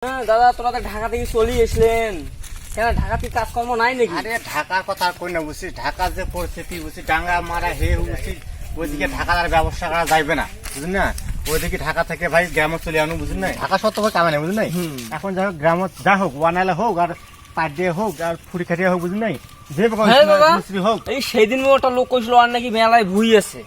হ্যাঁ দাদা, তোরা তো ঢাকা থেকে চলে এসলেন কেন? ঢাকা থেকে কাজকর্ম নাই নাকি? আরে ঢাকার কথা আর কই না, বুঝছিস ঢাকার যে পরিস্থিতি, বুঝছিস ডাঙ্গা মারা হে বুঝছিস, ওইদিকে ঢাকার আর ব্যবসা করা যাইবে না, বুঝলি না? ওইদিকে ঢাকা থেকে ভাই গ্রামে চলে আনো, বুঝলি না? ঢাকা সত্য ভাই কামে নেই, বুঝলি না? এখন যাই হোক গ্রাম যা হোক, ওয়ানালে হোক আর পাট দিয়ে হোক আর ফুড়ি খাটিয়ে হোক, বুঝলি না? যে হোক। এই সেদিন একটা লোক কইছিল আর নাকি মেলায় ভুই আছে,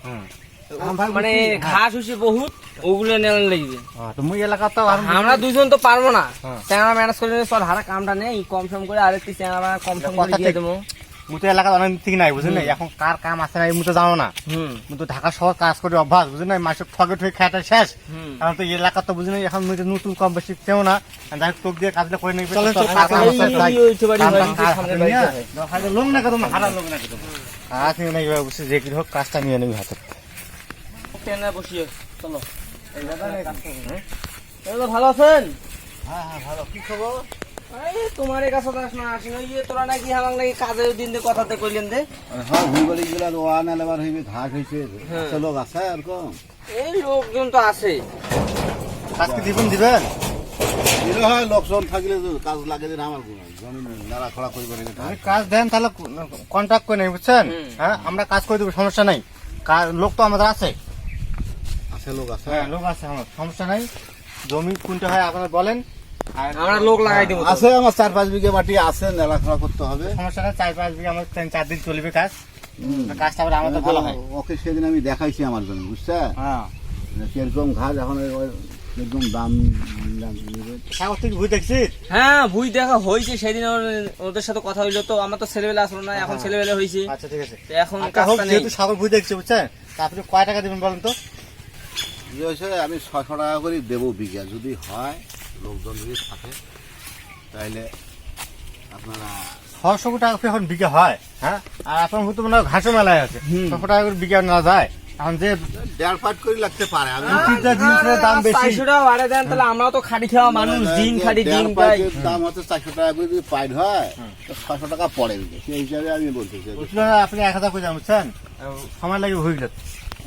মানে ঘাস হয়েছে বহুত, ওগুলো নেওয়া লাগবে। তুমি এলাকা তো আমরা দুজন তো পারবো না, চ্যাংড়া ম্যানেজ করে নিয়ে চল, হারা কামটা নেই কম সম করে আরেকটি চ্যাংড়া কম সম করে দিয়ে দেবো। মুতো এলাকা অনেক ঠিক নাই, বুঝলি না? এখন কার কাম আছে না মুতো জানো না। মুতো ঢাকা শহর কাজ করে অভ্যাস, বুঝলি না? মাসে ঠকে ঠকে খাটা শেষ। এখন তো এলাকা তো বুঝলি না, এখন নতুন কম বেশি কেউ না, যাই টোপ দিয়ে কাজটা করে নিবি। লোক না কত হারা লোক না কত কাজ নিয়ে নেই, বুঝছিস? যে কি হোক কাজটা নিয়ে নেবি হাতে। বসিয়ে চলো। ভালো আছেন? হ্যাঁ হ্যাঁ ভালো। কি খবর? তোমার কাছে না আসি তোরা নাকি আমার নাকি কাজের দিন কথাতে কইলেন দে। হ্যাঁ ভূগোলিক গুলা ওয়ান এলাবার হইবে, ঘাস হইছে, আছে লোক আছে এরকম। এই লোকজন তো আছে, কাজকে দিবেন দিলে হয়, লোকজন থাকলে তো কাজ লাগে দিন আমার জমিন নাড়া খড়া করে করে আপনি কাজ দেন তাহলে কন্ট্যাক্ট করে নেই, বুঝছেন? হ্যাঁ আমরা কাজ করে দেবো, সমস্যা নাই। লোক তো আমাদের আছে, আছে লোক আছে। হ্যাঁ লোক আছে আমার, সমস্যা নাই। জমি কোনটা হয় আপনারা বলেন, আমরা লোক লাগাই দেবো। আছে আমার 4-5 বিঘা মাটি আছে, নাড়া খড়া করতে হবে। সমস্যা নাই, 4-5 বিঘা আমার 3-4 দিন চলবে কাজ। কাজটা আবার আমাদের ভালো হয়। ওকে সেদিন আমি দেখাইছি আমার জমি, বুঝছে? হ্যাঁ কিরকম ঘাস এখন একদম দাম সাগর থেকে ভুই দেখছিস? হ্যাঁ ভুই দেখা হয়েছে সেদিন, ওদের সাথে কথা হইলো তো। আমার তো ছেলেবেলা আসলো না, এখন ছেলেবেলা হয়েছে। আচ্ছা ঠিক আছে, এখন যেহেতু সাগর ভুই দেখছি, বুঝছেন? আপনি কয় টাকা দেবেন বলেন তো? আমি 600 টাকা করে দেবো বিঘা, যদি হয় লোকজন যদি থাকে তাহলে আপনারা 600 টাকা করে এখন বিঘা হয়। হ্যাঁ আর আপনার মতো মনে হয় ঘাসও মেলায় আছে, 600 টাকা করে বিঘা নেওয়া যায়। এখন যে 1.5 করে লাগতে পারে। আমি জিনিসের দাম বেশি, 400 টাকা বাড়ে দেন, তাহলে আমরাও তো খাটি খাওয়া মানুষ, দিন খাটি দিন খাই। দাম হচ্ছে 400 টাকা করে যদি পাইড হয় তো 600 টাকা পড়ে দিবে, সেই হিসাবে আমি বলতেছি। আপনি 1000 করে যান, বুঝছেন? সময় লাগে ভুই গেলে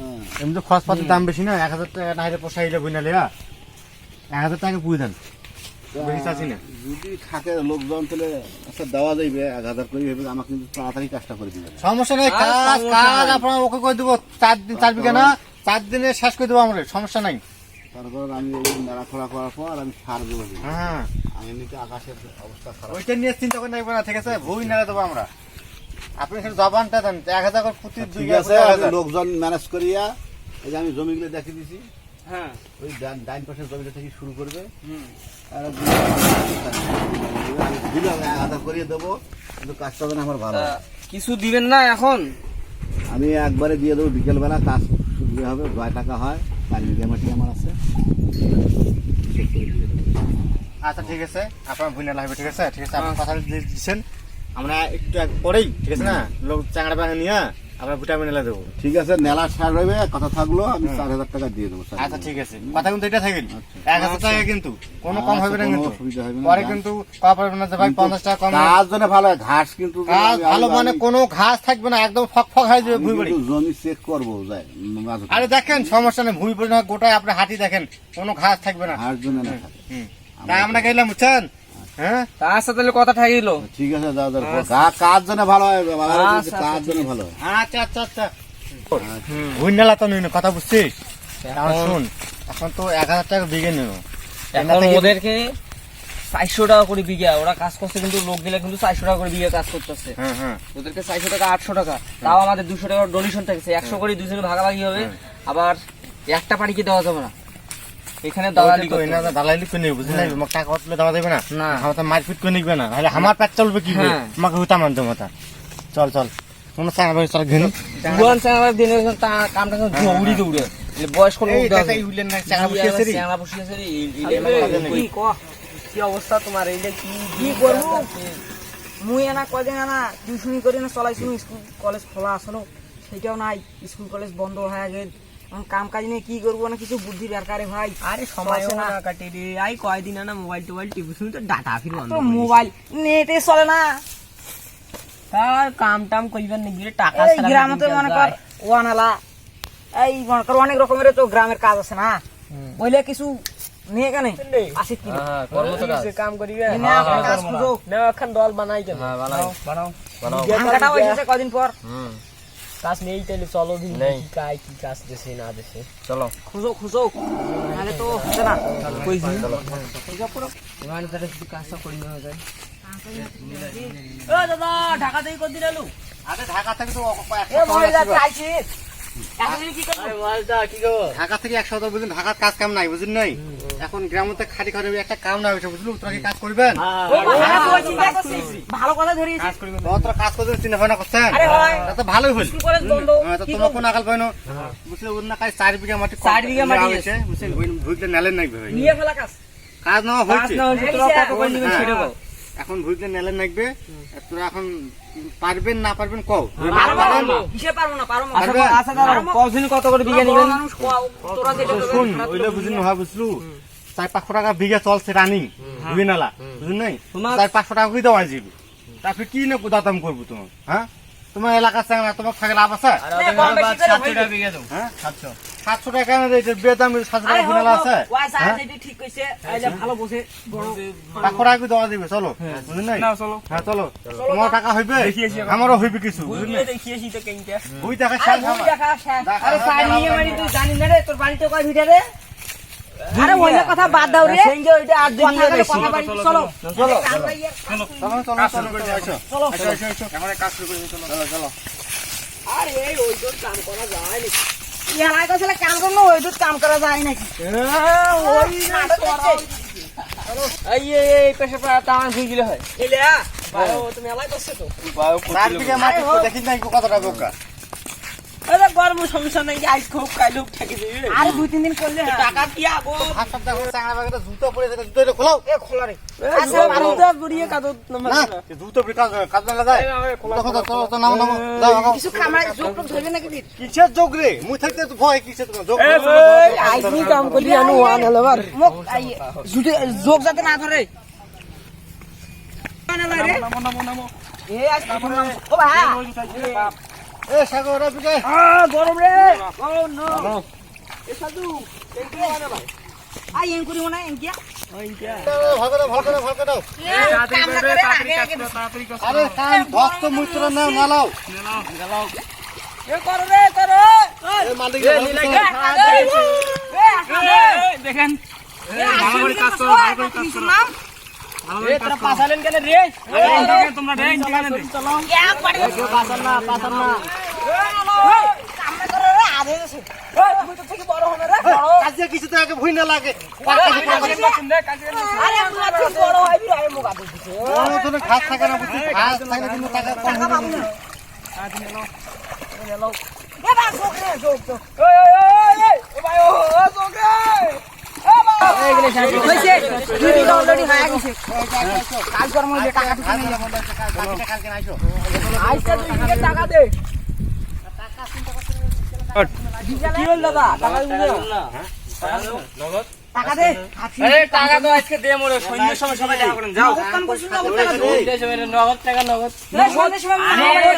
হ্যাঁ। এমনি খরচপাতির দাম বেশি না, 1000 টাকা না হলে পোষাইলে বুঝনা লেয়া 1000 টাকা বুঝে দেন, বেশি চাচ্ছি না। যদি থাকে লোকজন তাহলে আচ্ছা দেওয়া যাইবে, 1000 করে ভেবে আমাকে কিন্তু তাড়াতাড়ি কাজটা করে দিবে। সমস্যা নেই, কাজ আপনার ওকে করে দেবো। 4 বিঘা না 4 দিনে শেষ করে দেবো আমরা, সমস্যা নাই। তারপর আমি এই নাড়াখড়া করার পর আমি সার দেবো। হ্যাঁ আমি নিতে আকাশের অবস্থা খারাপ। ওইটা নিয়ে চিন্তা করে নেবো না, ঠিক আছে? ভুই নেড়ে দেবো আমরা। আপনি শুধু জবানটা দেন, 1000 করে প্রতি ঠিক বিঘা আছে, আমি লোকজন ম্যানেজ করিয়া এই যে আমি জমিগুলো দেখিয়ে দিছি। হ্যাঁ ওই ডাইন পাশের জমিটা থেকে শুরু করবে, আর দিলে আমি 1000 করিয়ে দেবো, কিন্তু কাজটা যেন আমার ভালো হয়। কিছু দিবেন না এখন? আমি একবারে দিয়ে দেবো, বিকেলবেলা কাজ দিয়ে হবে, 2 টাকা হয়, 4 বিঘা মাটি আমার আছে। আচ্ছা ঠিক আছে, আপনার ভুই নেলা হবে, ঠিক আছে? ঠিক আছে, আপনার কথা দিচ্ছেন, আমরা একটু পরেই, ঠিক আছে না, লোক চাংড়া বাঙা নিয়ে আমরা ভিটামিন নেলা দেবো। ঠিক আছে, নেলা সার হবে, কথা থাকলো, আমি 4000 টাকা দিয়ে দেবো। আচ্ছা ঠিক আছে, কথা কিন্তু এটা থাকেন, 1000 টাকা কিন্তু কোনো কম হবে না, কিন্তু পরে কিন্তু কম পারবে না যে ভাই 50 টাকা কম। কাজ জন্য ভালো হয়, ঘাস কিন্তু ঘাস ভালো, মানে কোনো ঘাস থাকবে না, একদম ফক ফক হয়ে যাবে ভুই বাড়ি। জমি চেক করবো যাই। আরে দেখেন সমস্যা নেই, ভুই বাড়ি না গোটায় আপনি হাঁটি দেখেন, কোনো ঘাস থাকবে না। ঘাস জন্য না থাকে। তাই আমরা গেলাম, বুঝছেন? হ্যাঁ তার সাথে কথা থাকিল। ঠিক আছে দাদা, কাজ জন্য ভালো হয়, কাজ জন্য ভালো হয়। আচ্ছা আচ্ছা আচ্ছা, ভুই নেলা তো নিন, কথা বুঝছিস? এখন শুন, এখন তো 1000 টাকা বিঘে নিল, এখন ওদেরকে 400 টাকা করে বিঘা ওরা কাজ করছে, কিন্তু লোক গেলে কিন্তু 400 টাকা করে বিঘা কাজ করতেছে। ওদেরকে 400 টাকা 800 টাকা, তাও আমাদের 200 টাকা ডোনেশন থাকছে, 100 করে দুজনে ভাগাভাগি হবে। আবার একটা পাড়িকে দেওয়া যাবে না, এখানে দালালি করতে হবে। দালালি করে নেবে, বুঝলি? আমাকে টাকা উঠলে দেওয়া দেবে না, আমাকে মারপিট করে নিবে না, তাহলে আমার পেট চলবে কি করে? আমাকে হুতা মানতে মাথা। চল চল, কোনো চাঙা বাড়ি চল ঘেন জুয়ান চাঙা দিনে কামটা দৌড়ি দৌড়ে বয়স্ক লোক চাঙা বসিয়েছে রে। কি অবস্থা তোমার? এইটা কি করবো মুই এনা কদিন আনা টিউশনি করি না চলাইছি, স্কুল কলেজ খোলা আসলো সেটাও নাই, স্কুল কলেজ বন্ধ হয়ে গেল। এখন কাম কাজ নিয়ে কি করবো না, কিছু বুদ্ধি দরকার ভাই। আরে সময় না কাটে রে, আই কয়দিন না মোবাইল টোবাইল টিপি, তো ডাটা ফির বন্ধ, মোবাইল নেটে চলে না। তার কাম টাম কইবেন নাকি টাকা ছাড়া? গ্রামে তো মনে কর ওয়ানালা এই মনে কর অনেক রকমের তো গ্রামের কাজ আছে না, বইলে কিছু নিয়ে কেন আসি কি কাম করিবে এনে আপনার কাজ খুঁজো না এখন দল বানাই কেন বানাও ধান কাটা হয়েছে কদিন পর কাজ নেই তাহলে চলো দিন কি কাজ দেশে না দেশে চলো খুঁজো খুঁজো নাহলে তো হচ্ছে না কই চলো মানে তাহলে কিছু কাজটা করি না যায় ও দাদা ঢাকা থেকে কদিন এলো আরে ঢাকা থেকে তো এ মহিলা চাইছিস এখন কি করব আরে মালটা কি গো ঢাকা থেকে 100 টাকা বুঝুন ঢাকার কাজ কাম নাই বুঝুন নাই এখন গ্রামতে খালি খালি একটা কাম না হইছে বুঝলু তোরা কি কাজ করবেন ভালো কথা ধরিয়েছিস কাজ করবেন তোরা কাজ করতে চিন্তা ভাবনা করছেন আরে হয় তা তো ভালোই হইল স্কুল কলেজ বন্ধ তো তোমার কোন আকাল পাইনো বুঝলে ওর না কাজ 4 বিঘা মাটি 4 বিঘা মাটি আছে বুঝছেন ভুইতে নালেন নাই ভাই নিয়ে ফেলা কাজ কাজ না হইছে তোরা কত করে নিবেন ছেড়ে দাও এখন ভুইতে নালেন নাইবে তোরা এখন পারবেন না পারবেন কও কিসে পারবো না পারবো আচ্ছা দাঁড়াও কদিন কত করে বিঘা নিবেন তোরা যেটা শুন ওইটা বুঝিন না বুঝলু 400-500 টাকা বিঘা চলছে রানিং বুঝি নালা বুঝুন নাই 400-500 টাকা কই দেওয়া যাবে তারপর কি না দাম করবো তোমার হ্যাঁ তোমার এলাকা চাঙ্গা তোমার থাকে লাভ আছে হ্যাঁ 700 টাকা কেন রে বেদাম 700 টাকা গুনালা আছে ঠিক কইছে আইলে ভালো বসে বড় 500 টাকা দেওয়া দিবে চলো বুঝুন নাই হ্যাঁ চলো তোমার টাকা হইবে আমারও হইবে কিছু বুঝুন নাই দেখিয়েছি তো কেনটা ওই টাকা শেষ হবে দেখা আরে সাইড নিয়ে মারি তুই জানিস না রে তোর বাড়িতে কয় ভিটা রে আরে ওইটা কথা বাদ দাও রে সেঙ্গে ওইটা 8 দিন নিয়ে বেশি চলো চলো চলো আমরা কাজ শুরু করি চলো আরে ওই তো কাম করা যায় নাকি এলাই কাছে কাম করলে ওই তো কাম করা যায় নাকি ওই এই পেশা পা টান হয়ে গেলে হয় এলে তুমি এলাই করছো তো 4 বিঘা মাটি দেখিস নাই কত টাকা বোকা আরে গরম সমস্যা নাই আইস খুব কাইলো ঠেকে দিবি আরে 2-3 দিন করলে টাকা কি আগো হাত সপ্তাহ করে চাংড়া বাগাতে জুতো পরে থাকে জুতো খোলাও খোলা রে আচ্ছা আরুদা বুড়িয়ে কাদো না জুতো পরে কাজ না যায় চলো তো নাও যাও কিছু কামড়া যোগ ধরবে নাকি কিসের যোগ রে মুই থাকতে তো ভয় কিসের তোমার যোগ আইসি কাম করলি আনো ওয়ান হলো বার মুখ যোগ যাতে না ধরে নামো এ আজ ও ভাই এ সাগর বিকে গরম রে ও নো এ সাধু এনকি আনা ভাই আই এন করিও না এনকি ভাগ দাও আরে কাম ভক্ত মুত্র না নালাও এ করো রে করো এ মালিক দেখেন ভালো করে কাজ করো ভালো করে কাজ করো এ তোরা পাছালেন কেন রে তোমরা দেন চলো এক পাড়ি পাছাল না কামনা করো রে আরে গেছে তুমি তো থেকে বড় হবে রে বড় কাজে কিছু তো আগে ভুই না লাগে আরে আমরা ঠিক বড় হইবি আরে মুখ আদে দিছে ও তো ঘাস থাকে না বুঝছিস ঘাস থাকে না কিন্তু টাকা কম হবে না এ বা যোগ রে যোগ ও ভাই ও যোগ রে হইছে দুই দিন অলরেডি হয়ে গেছে কাজ করার মধ্যে টাকা টুকু নেই কালকে আইসো আইসা তুই দিকে টাকা দে কি হল দাদা টাকা দিও না টাকা দে আরে টাকা তো আজকে দে মোরে সৈন্যের সময় সবাই দেখা করেন যাও কাম করছিস না টাকা দে এই সময় নগদ টাকা নগদ সন্ধ্যের সময়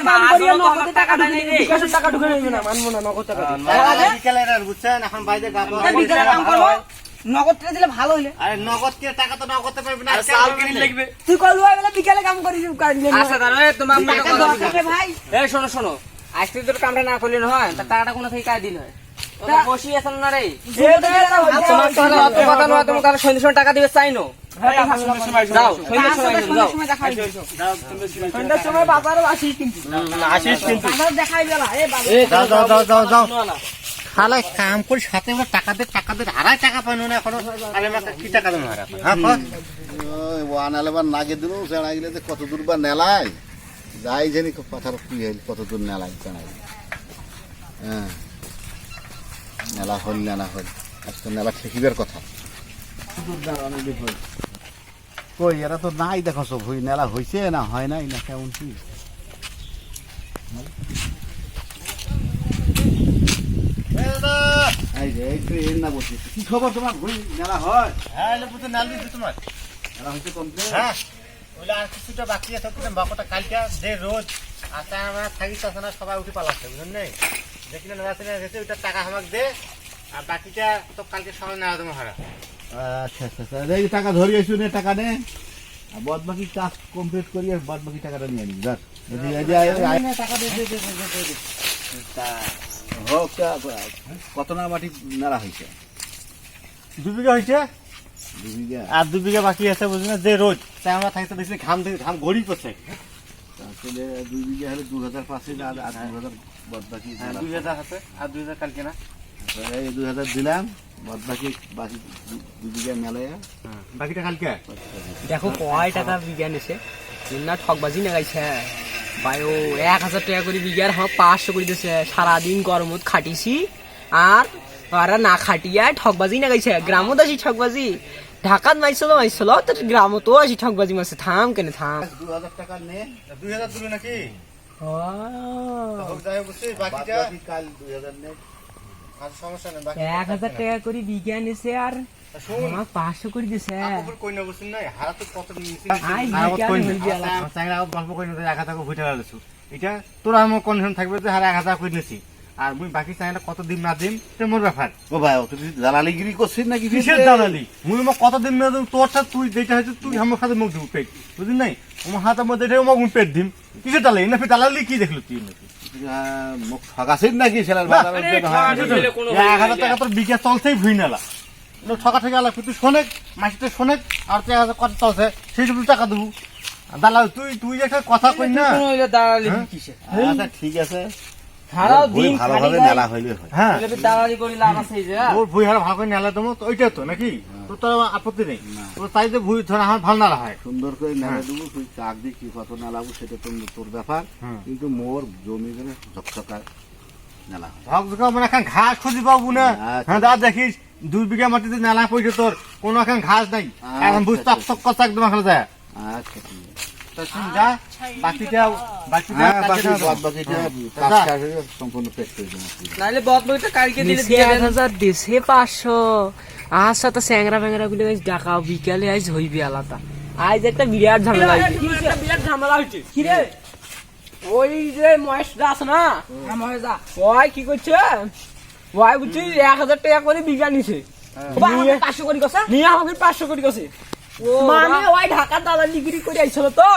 কাম করিও নগদ টাকা ঢুকে বিকাশ টাকা ঢুকে নেবে না মানবো না নগদ টাকা বিকেলে বুঝছেন এখন বাইরে গাবো বিকাশ কাম করবো নগদ টাকা দিলে ভালো হইলে আরে নগদ কে টাকা তো নগদ করতে পারবি না চাল কিনে লাগবে তুই কল হয়ে গেলে বিকালে কাম করিস আচ্ছা দাঁড়া তোমার টাকা দরকার রে ভাই এই শোনো আজকে তোর কামটা না করলে হয় তা টাকাটা কোন থেকে কাই দিন হয় বসি আছেন না রে তোমার তো অত কথা নয় তুমি কারো সন্ধ্যের সময় টাকা দিবে চাই নো যাও সন্ধ্যের সময় যাও সন্ধ্যার সময় বাজারও আসিস কিন্তু বাজার দেখাই গেল যাও খালাই কাম করে সাথে আমরা টাকা দে হারাই টাকা পাইনো না এখন আরে আমাকে কি টাকা দেবো হারা হ্যাঁ ওই ওয়ান এলেবার নাগে দিল চেড়া গেলে যে কত দূর বা নেলায় যাই জানি কথার কি হইল কত দূর নেলায় চেড়া হ্যাঁ নেলা হল নেলা হল আজকে নেলা ঠেকিবার কথা কই এরা তো নাই দেখো সব হই নেলা হইছে না হয় নাই না কেমন কি কি খবর তোমার ভুই মেলা হয় হ্যাঁ পুতো নাল দিছি তোমার মেলা হইছে কমপ্লিট হ্যাঁ ওইলা আর কিছুটা বাকি আছে তুমি বাকটা কালকে যে রোজ আচ্ছা আমরা থাকিস না সবাই উঠে পালাচ্ছে বুঝলেন নাই দেখিলে না গেছে ওইটা টাকা আমাকে দে আর বাকিটা তো কালকে সকালে নেওয়া তোমার হারা আচ্ছা আচ্ছা আচ্ছা এই টাকা ধরি আসু নে টাকা নে আর বাদ বাকি কাজ কমপ্লিট করি আর বাদ বাকি টাকাটা নিয়ে নিই ধর টাকা দে হোক কত না মাটি নাড়া হয়েছে 2 বিঘা হয়েছে 2 বিঘা আর 2 বিঘা বাকি আছে বুঝলি না যে রোজ তাই আমরা থাকতে দেখছি ঘাম থেকে ঘাম গড়ি পড়ছে আসলে 2 বিঘা হলে 2000 পাঁচে আর 2000 বাদ বাকি 2000 আছে আর 2000 কালকে না এই 2000 দিলাম বাদ বাকি 2 বিঘা মেলায় বাকিটা কালকে দেখো কয় টাকা বিঘা নিছে না ঠকবাজি না গাইছে ভাই ও 1000 টাকা করে বিঘার আমার 500 করে দিছে সারাদিন গরমত খাটিছি আর আর না খাটিয়া ঠকবাজি না গাইছে গ্রামত আসি ঠকবাজি ঢাকাত মাইছিল তো গ্রামতো আসি ঠকবাজি মারছে থাম কেন থাম 2000 টাকা নে 2000 দিল নাকি ও হোক যাই বুঝছিস বাদ বাকিটা বাকি কাল 2000 নে আর সমস্যা নেই বাকি 1000 টাকা করে বিঘা নিছে আর শুন আমার 500 করে দিছে আপর কই না বুঝছিস না হারা তো কত নিছি আই আর বিঘা কই হইল গেলা। না চাইরা গল্প কই না 1000 টাকা ভুইটা লালছু এটা তোর আমার কনফার্ম থাকবে যে হারা 1000 টাকা কই নিছি আর মুই বাকি চাইনা কত দিন না দিন এটা মোর ব্যাপার ও ভাই তুই দালালিগিরি করছিস নাকি কিসের দালালি মুই মো কত দিন না দিন তোর সাথে তুই যেটা হচ্ছে তুই আমার সাথে মুখ দিব পেট বুঝলি নাই আমার হাতের মধ্যে এটা মুখ পেট দিম কিসের দালালি না ফির দালালি কি দেখলো তুই নাকি মুখ ফাঁকাছিস নাকি ছেলের বাজারের জন্য হয় 1000 টাকা তোর বিঘা চলছেই ভুই নালা ঠকা ঠকা আলা তুই শোনেক মাসিতে শোনেক আর তুই 1000 কত চলছে সেই সব টাকা দেবো দালাল তুই একটা কথা কই না দালালি কিসে আচ্ছা ঠিক আছে সারা দিন ভালোভাবে মেলা হইলে হয় হ্যাঁ দালালি করি লাভ আছে যে তোর ভুই হারা ভালো করে নেলা দেবো তো ওইটা তো নাকি তোর তো আপত্তি নেই তোর তাই যে ভুই ধর আমার ভালো নালা হয় সুন্দর করে নেলা দেবো তুই কাক দিয়ে কি কত নেলাবো সেটা তো তোর ব্যাপার কিন্তু মোর জমি করে ঝকঝকা নেলা হয় ভাগ ভাগ মানে এখন ঘাস খুঁজি পাবো না আচ্ছা। হ্যাঁ দা দেখিস 2 বিঘা মাটিতে নেলা পড়ছে তোর কোনো এখন ঘাস নাই এখন বুঝ চক চক কথা একদম এখন যায় আচ্ছা ঠিক আছে তো তুই যা বাকিটা হ্যাঁ বাকিটা বাকি বাদ বাকিটা কাজ দাদা। শেষ হয়ে সম্পূর্ণ পেশ করে দেবো নাইলে বদ বইটা কালকে দিলে দিয়ে 1000 দিছে 500 আর সাথে স্যাংরা ব্যাংরা গুলো আজ ডাকা বিকালে আজ হইবে আলাদা আজ একটা বিরাট ঝামেলা হইছে একটা বিরাট ঝামেলা হইছে কি রে ওই যে মহেশদা আছে না মহেশদা ওই কি করছে ওই বুঝছি 1000 টাকা করে বিঘা নিছে 500 করে কসা নিয়ে আমাকে 500 করে কসে মানে ওই ঢাকা দালালিগিরি করে আইছিল তো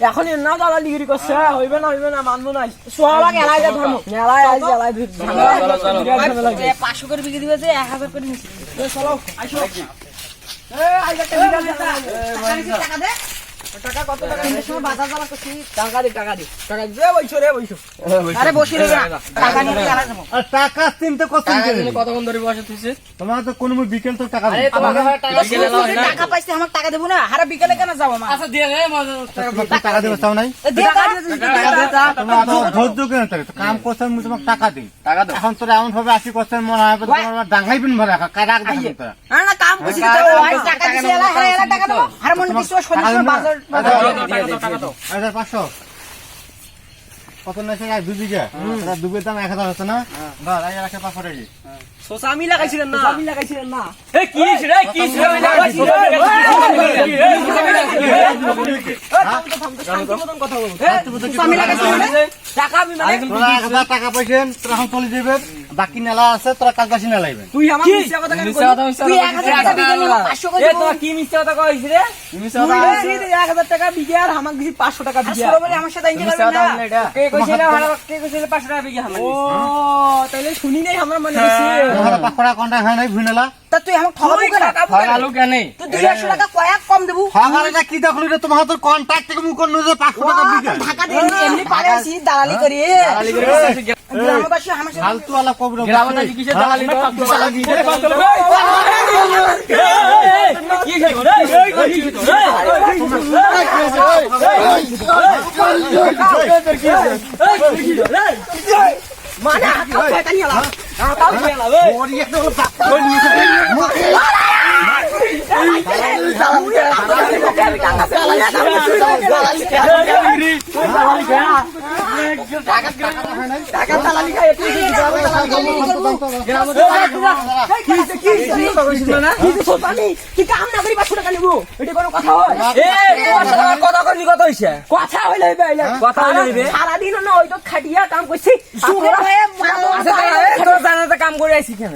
এখন এর নাও দালালিগিরি করছে হইবে না মানবো না সোয়ালা গেলাই যা ধর্ম মেলায় আইছে এলাই ঝামেলা 500 করে বিঘি দিবে যে 1000 করে নিছে চলো আইসো টাকা দে টাকা কত টাকা নিয়ে সময় বাজার যাওয়া করছি টাকা দে যে বইছো রে বইছো আরে বসি রে টাকা নিয়ে গেলা যাব আর টাকা চিন্তা কত কতক্ষণ ধরে বসে তুইছে তোমার তো কোনো বিকেল তো টাকা আরে তোমার টাকা পাইছে আমাকে টাকা দেবো না হারা বিকেলে কেন যাবো মা আচ্ছা দিয়ে রে টাকা দেবো চাও নাই তোমার তো ধৈর্য কেন থাকে তো কাম করছেন মুই তোমাকে টাকা দিই এখন তোর এমন ভাবে আসি করছেন মনে হয় তোমার ডাঙ্গাই পিন ভরে রাখা কারাক দেখান তোরা না কাম করছি তো ওই টাকা দিছে এলা টাকা দেবো আর মনে কিছু সন্ধ্যা বাজার আচ্ছা 500 কত নেছে 2 বিঘা 2 বিঘার দাম 1000 হচ্ছে না ধর আই রাখে 500 টাকা সোসামি লাগাইছিলেন না এ কি রে কথা বল সোসামি লাগাইছিলেন টাকা আমি মানে তোরা 1000 টাকা পাইছেন তোরা এখন চলে যাবে বাকি নেলা আছে তোরা কাজ বাসি নেলাইবেন তুই আমার মিথ্যা কথা কেন কইছিস তুই 1000 টাকা বিঘা নিয়ে 500 করে তোরা কি মিথ্যা কথা কইছিস রে মিথ্যা কথা তুই 1000 টাকা বিঘা আর আমাকে দিছি 500 টাকা বিঘা সরবরে আমার সাথে ইনকে করবে না কে কইছিল ভালো কে কইছিল 500 টাকা বিঘা আমার ও তাইলে শুনি নাই আমার মনে হইছে তোরা 500 টাকা কন্টাক্ট হয় নাই ভুনেলা তা তুই আমাকে ঠকাবো কেন তুই 200 টাকা কয়েক কম দেবো ফাগারেটা কি দেখলি রে তোমার তোর কন্টাক্ট থেকে মুখ কোন যে 500 টাকা বিঘা ঢাকা দিয়ে এমনি পারে আসি দালালি করি গ্রামবাসী আমার সাথে ফালতু वाला কবর গ্রামবাসী কিসের দালালি না ফালতু वाला বিঘা কি খাইবো রে মানে কথা নিয়ে আলা তাও খেলা রে ওরি একটা হলো কই নিয়ে টাকা দালালি খাই একটু সারাদিন না ওই তো খাটিয়া কাম করছি কাম করে আইছি কেন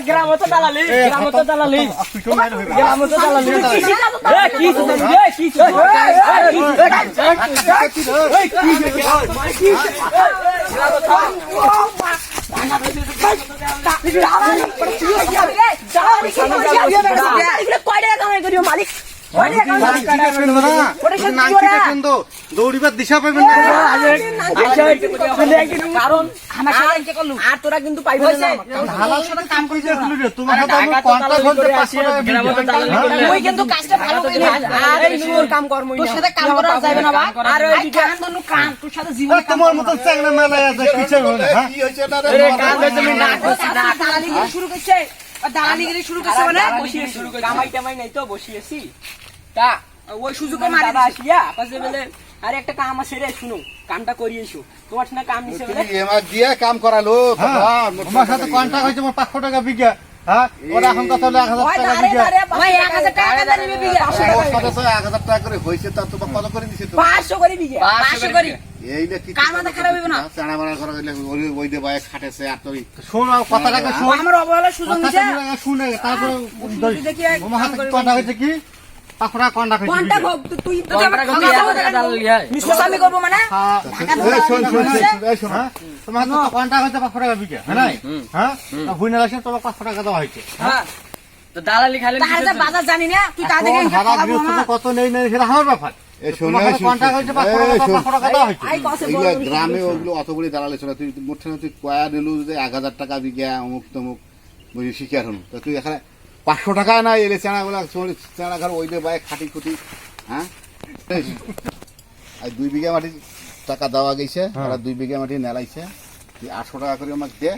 গ্রাম তো দালালি গ্রাম তো দালালি গ্রাম তো দালালি মালিক দৌড়িবার দিশা পাবেন না কারণ আর তোরা কিন্তু পাইবে না হালাল সাথে কাম করতে তোমার সাথে আমি কন্ট্রাক্ট করতে 500 টাকা ওই কিন্তু কাজটা ভালো করে আর এই তোর কাম কর্ম তোর সাথে কাম করা যাবে না আর ওই কান দনু কাম তোর সাথে জীবন তোমার মত চ্যাংড়া মেলা আছে কিসের হলো হ্যাঁ কি হয়েছে এটা আরে কাম তুমি না করছিস না দালালিগিরি শুরু করছে দালালিগিরি শুরু করছে মানে বসিয়ে শুরু করছে কামাই টামাই নাই তো বসিয়েছি তা ওই সুযোগে মারি আসিয়া পাশে বলে আরে একটা কাম আছে রে শুনো কামটা করিয়েছো তোমার না কাম নিছে বলে এমার দিয়ে কাম করালো তোমার সাথে কন্ট্রাক্ট হয়েছে আমার 500 টাকা বিঘা হ্যাঁ ওরা এখন কত হলো 1000 টাকা বিঘা ভাই 1000 টাকা দিবে বিঘা 1000 টাকা করে হয়েছে তা তোমার কত করে দিছে 500 করে বিঘা 500 করে এইটা কি কার মাথা খারাপ হবে না চানা মারা করা গেলে ওই দে বাইক খাটেছে আর তুই শোন কথাটাকে শোন আমার অবহেলা সুযোগ নিছে শুনে তারপরে তোমার হাতে কন্ট্রাক্ট হয়েছে কি 500 টাকা কন্ট্রাক্ট হয়েছে কোনটা তুই তো নিশ্চয় আমি করব মানে শোন হ্যাঁ তোমার হাতে তো কন্ট্রাক্ট হয়েছে 500 টাকা বিঘা হ্যাঁ হ্যাঁ হুইনা লাগছে তোমার 500 টাকা দেওয়া হয়েছে হ্যাঁ তো দালালি খালি তার যা বাজার জানি না তুই তাদের সারা গৃহস্থ কত নেই নেই সেটা আমার ব্যাপার এই শোন কন্ট্রাক্ট হয়েছে 500 টাকা দেওয়া হয়েছে আই কসে এগুলো গ্রামে ওগুলো অতগুলি দালালি ছিল তুই মোট তুই কয়া দিলু যে 1000 টাকা বিঘা অমুক তমুক বুঝি শিকার হন তা তুই এখানে 500 টাকা না এলে চানাগুলা চানা ঘর ওই দে বাইক খাটি খুটি হ্যাঁ আর 2 বিঘা মাটি টাকা দেওয়া গেছে আর 2 বিঘা মাটি নেলাইছে তুই 800 টাকা করে আমাকে দে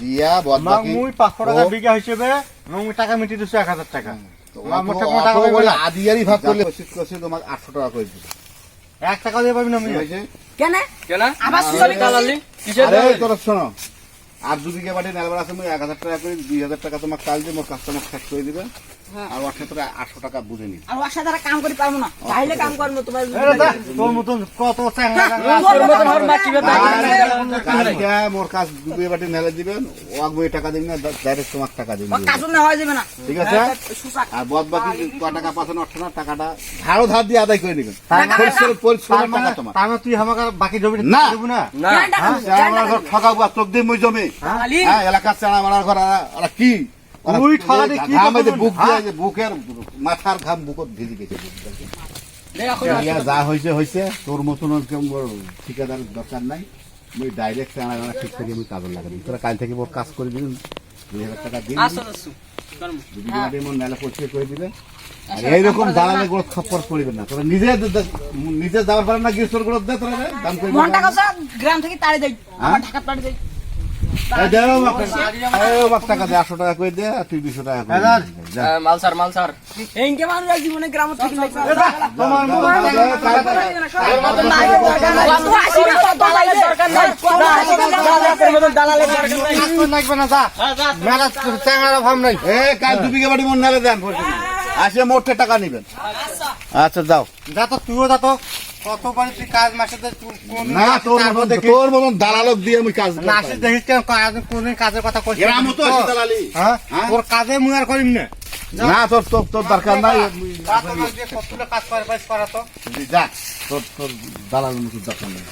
দিয়া বদ বাকি মুই 500 টাকা বিঘা হিসেবে মুই টাকা মিটি দিছো 1000 টাকা আমার মোটা মোটা টাকা হবে বলে বলে আদিয়ারি ভাগ করলে কোশিশ করছে তোমাকে 800 টাকা করে দিবে 1 টাকা দিয়ে পাবি না আমি হয়েছে কেন কেন আবার সুযোগ দালালি কিসের আরে দালালি? তোরা শোনো আর 2 বিঘা মাটি নেলবার আছে মুই 1000 টাকা করে 2000 টাকা তোমাকে কাল দিয়ে মোর কাস্টমার শেষ করে দিবে আর ওর সাথে 800 টাকা বুঝে নি আর ওর সাথে আর কাম করে পারবো না চাইলে কাম করবো তোমার তোর মতন কত চ্যাংড়া তোর মতন হর বাকিবে কালকে মোর কাজ 2 বিঘা মাটি নেলে দিবেন ও আগে টাকা দিবেন না ডাইরেক্ট তোমাকে টাকা দিবেন কাজু না হয়ে যাবে না ঠিক আছে আর বদ বাকি ক টাকা পাচ্ছেন 8 না টাকাটা ধারও ধার দিয়ে আদায় করে নিবেন পরিশ্রমের টাকা তোমার তার মানে তুই আমাকে বাকি জমি না। দেবো না চানা মারার ঘর ঠকাবো আর চোখ দিয়ে মই জমি হ্যাঁ এলাকার চানা মারার ঘর ওরা কি তুই ঠকাতে কি ঘাম এই যে করবি? বুক দিয়ে যে বুকের মাথার ঘাম বুকত ভিজে গেছে যা হয়েছে হয়েছে তোর মতন ঠিকাদার দরকার নাই মুই ডাইরেক্ট চানা মারা ঠিক থেকে আমি কাজল লাগাবি তোরা কাল থেকে মোর কাজ করে দিবি 2000 টাকা দিন আসো আসো যদি মোর মেলা পরিষ্কার করে দিবে আর এইরকম দালালে গুলো খপ্পর পড়িবেন না তোরা নিজে যাওয়ার পারেন না গিয়ে গুলো দে তোরা দাম করে মনটা কথা গ্রাম থেকে তাড়ি দেই আমার ঢাকা তাড়ি দেই টাকা দে 800 টাকা করে দে আর তুই 200 টাকা করে হাজার। দে। যা। মালসার এইকে মানুষ জীবনে গ্রাম থেকে তোমার লাগবে না যা মেলা চ্যাংড়া ভাব নাই এ কাল 2 বিঘা বাড়ি মন নালে দেন আসে মোটে টাকা নিবেন আচ্ছা যাও যা তো তুইও যা তো কত পারি তুই কাজ মাসে না তোর মতন দালালক দিয়ে আমি কাজ না আসিস দেখিস কেন কোনদিন কাজের কথা করছিস গ্রাম তো আছে দালালি হ্যাঁ হ্যাঁ? তোর কাজে মুই আর করিম না না তোর দরকার নাই যা তোমার যে কতগুলো কাজ করে করা তো যা তোর দালাল দরকার নেই